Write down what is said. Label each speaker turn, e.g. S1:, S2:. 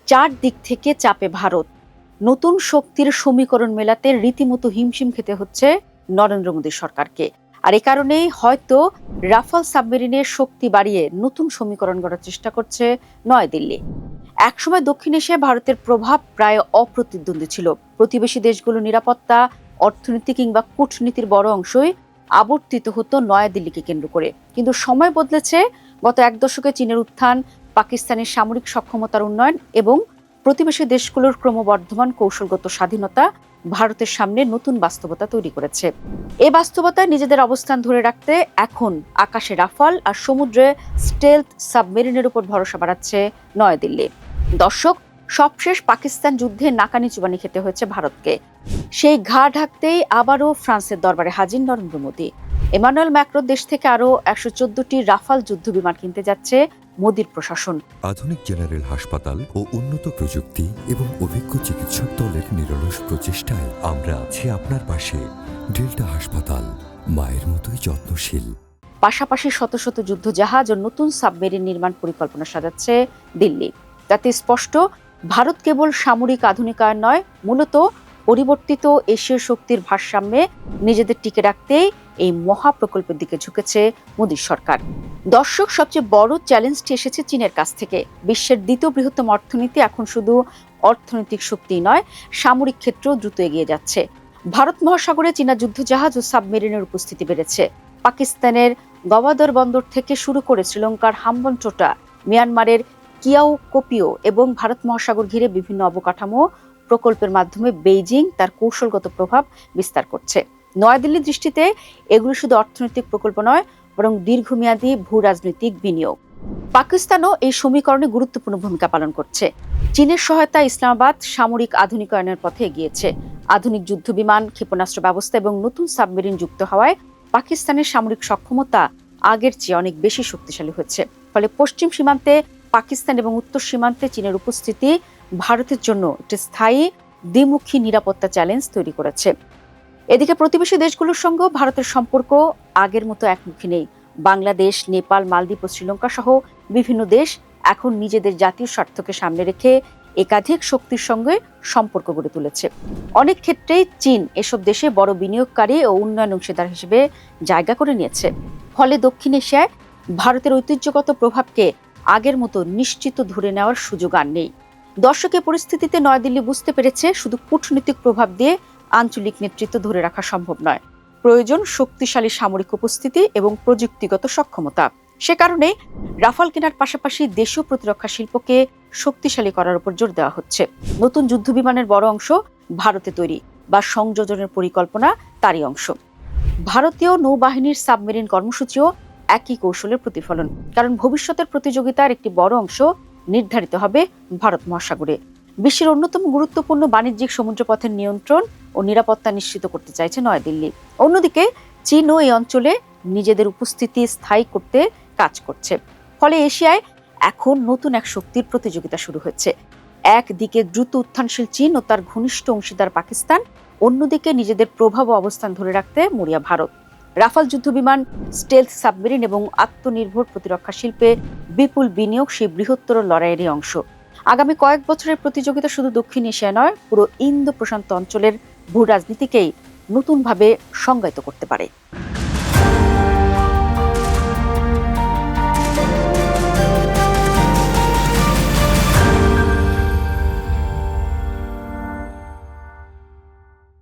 S1: চার দিক থেকে চাপে ভারত। নতুন শক্তির সমীকরণ মেলাতে রীতিমতো হিমশিম খেতে হচ্ছে নরেন্দ্র মোদী সরকারকে। আর এ কারণেই হয়তো রাফাল সাবমেরিনের শক্তি বাড়িয়ে নতুন সমীকরণ গড়ার চেষ্টা করছে নয়াদিল্লি। একসময় দক্ষিণ এশিয়ায় ভারতের প্রভাব প্রায় অপ্রতিদ্বন্দ্বী ছিল। প্রতিবেশী দেশগুলোর নিরাপত্তা, অর্থনীতি কিংবা কূটনীতির বড় অংশই আবর্তিত হতো নয়াদিল্লিকে কেন্দ্র করে। কিন্তু সময় বদলেছে। গত এক দশকে চীনের উত্থান, পাকিস্তানের সামরিক সক্ষমতার উন্নয়ন এবং প্রতিবেশী দেশগুলোর ক্রমবর্ধমান কৌশলগত স্বাধীনতা ভারতের সামনে নতুন বাস্তবতা তৈরি করেছে। এই বাস্তবতায় নিজেদের অবস্থান ধরে রাখতে এখন আকাশে রাফাল আর সমুদ্রে স্টেলথ সাবমেরিনের উপর ভরসা বাড়াচ্ছে নয়াদিল্লি। দর্শক, সবশেষ পাকিস্তান যুদ্ধে নাকানি চুবানি খেতে হয়েছে ভারতকে। সেই ঘা ঢাকতেই আবারও ফ্রান্সের দরবারে হাজির নরেন্দ্র মোদী। এমানুয়েল ম্যাক্রো দেশ থেকে আরও ১১৪টি রাফাল যুদ্ধ বিমান কিনতে যাচ্ছে মোদীর প্রশাসন।
S2: আধুনিক জেনারেল হাসপাতাল ও উন্নত প্রযুক্তি এবং অভিজ্ঞ চিকিৎসক দলের নিরলস প্রচেষ্টায় আমরা আছি আপনার পাশে। ডেল্টা হাসপাতাল, মায়ের মতোই যত্নশীল।
S1: পাশাপাশি শত শত যুদ্ধজাহাজ ও নতুন সাবমেরিন নির্মাণ পরিকল্পনা সাজাচ্ছে দিল্লি। তাতে স্পষ্ট, ভারত কেবল সামরিক আধুনিকায়ন নয়, মূলত পরিবর্তিত এশীয় শক্তির ভারসাম্যে নিজেদের টিকে রাখতেই এই মহাপ্রকল্পের দিকে ঝুঁকেছে মোদী সরকার। দর্শক, সবচেয়ে বড় চ্যালেঞ্জটি এসেছে চীনের কাছ থেকে। বিশ্বের দ্বিতীয় বৃহত্তম অর্থনীতি এখন শুধু অর্থনৈতিক শক্তি নয়, সামরিক ক্ষেত্রেও দ্রুত এগিয়ে যাচ্ছে। ভারত মহাসাগরে চীনা যুদ্ধজাহাজ ও সাবমেরিনের উপস্থিতি বেড়েছে। পাকিস্তানের গওয়াদর বন্দর থেকে শুরু করে শ্রীলঙ্কার হাম্বনটোটা, মিয়ানমারের কিয়াওকোপিও এবং ভারত মহাসাগর ঘিরে বিভিন্ন অবকাঠামো প্রকল্পের মাধ্যমে বেইজিং তার কৌশলগত প্রভাব বিস্তার করছে। নয়াদিল্লির দৃষ্টিতে এগুলো শুধু অর্থনৈতিক প্রকল্প নয়, বরং দীর্ঘমেয়াদী ভূ রাজনৈতিক বিনিয়োগ। পাকিস্তানও এই সমীকরণে গুরুত্বপূর্ণ ভূমিকা পালন করছে। চীনের সহায়তায় ইসলামাবাদ সামরিক আধুনিকায়নের পথে এগিয়েছে। আধুনিক যুদ্ধবিমান, ক্ষেপণাস্ত্র ব্যবস্থা এবং নতুন সাবমেরিন যুক্ত হওয়ায় পাকিস্তানের সামরিক সক্ষমতা আগের চেয়ে অনেক বেশি শক্তিশালী হচ্ছে। ফলে পশ্চিম সীমান্তে পাকিস্তান এবং উত্তর সীমান্তে চীনের উপস্থিতি ভারতের জন্য একটি স্থায়ী দ্বিমুখী নিরাপত্তা চ্যালেঞ্জ তৈরি করেছে। এদিকে প্রতিবেশী দেশগুলোর সঙ্গেও ভারতের সম্পর্ক আগের মতো একমুখী নেই। বাংলাদেশ, নেপাল, মালদ্বীপ ও শ্রীলঙ্কা সহ বিভিন্ন দেশ এখন নিজেদের জাতীয় স্বার্থকে সামনে রেখে একাধিক শক্তির সঙ্গে সম্পর্ক গড়ে তুলেছে। অনেক ক্ষেত্রেই চীন এসব দেশে বড় বিনিয়োগকারী ও উন্নয়ন অংশীদার হিসেবে জায়গা করে নিয়েছে। ফলে দক্ষিণ এশিয়ায় ভারতের ঐতিহ্যগত প্রভাবকে আগের মতো নিশ্চিত ধরে নেওয়ার সুযোগ আর নেই। দর্শকের পরিস্থিতিতে নয়াদিল্লি বুঝতে পেরেছে, শুধু কূটনৈতিক প্রভাব দিয়ে আঞ্চলিক নেতৃত্ব ধরে রাখা সম্ভব নয়। প্রয়োজন শক্তিশালী সামরিক উপস্থিতি এবং প্রযুক্তিগত সক্ষমতা। সে কারণে রাফাল কেনার পাশাপাশি দেশীয় প্রতিরক্ষা শিল্পকে শক্তিশালী করার উপর জোর দেওয়া হচ্ছে। নতুন যুদ্ধবিমানের বড় অংশ ভারতে তৈরি বা সংযোজনের পরিকল্পনা তারই অংশ। ভারতীয় নৌবাহিনীর সাবমেরিন কর্মসূচিও একই কৌশলের প্রতিফলন। কারণ ভবিষ্যতের প্রতিযোগিতার একটি বড় অংশ নির্ধারিত হবে ভারত মহাসাগরে। বিশ্বের অন্যতম গুরুত্বপূর্ণ বাণিজ্যিক সমুদ্রপথের নিয়ন্ত্রণ ও নিরাপত্তা নিশ্চিত করতে চাইছে নয়াদিল্লি। অন্যদিকে চীনও এই অঞ্চলে নিজেদের উপস্থিতি স্থায়ী করতে কাজ করছে। ফলে এশিয়ায় এখন নতুন এক শক্তির প্রতিযোগিতা শুরু হচ্ছে। একদিকে দ্রুত উত্থানশীল চীন ও তার ঘনিষ্ঠ অংশীদার পাকিস্তান, অন্যদিকে নিজেদের প্রভাব ও অবস্থান ধরে রাখতে মরিয়া ভারত। রাফাল যুদ্ধবিমান, স্টেলথ সাবমেরিন এবং আত্মনির্ভর প্রতিরক্ষা শিল্পে বিপুল বিনিয়োগ সেই বৃহত্তর লড়াইয়েরই অংশ। আগামী কয়েক বছরের প্রতিযোগিতা শুধু দক্ষিণ এশিয়া নয়, পুরো ইন্দো প্রশান্ত অঞ্চলের ভূ রাজনীতিকেই নতুনভাবে সংজ্ঞায়িত করতে পারে।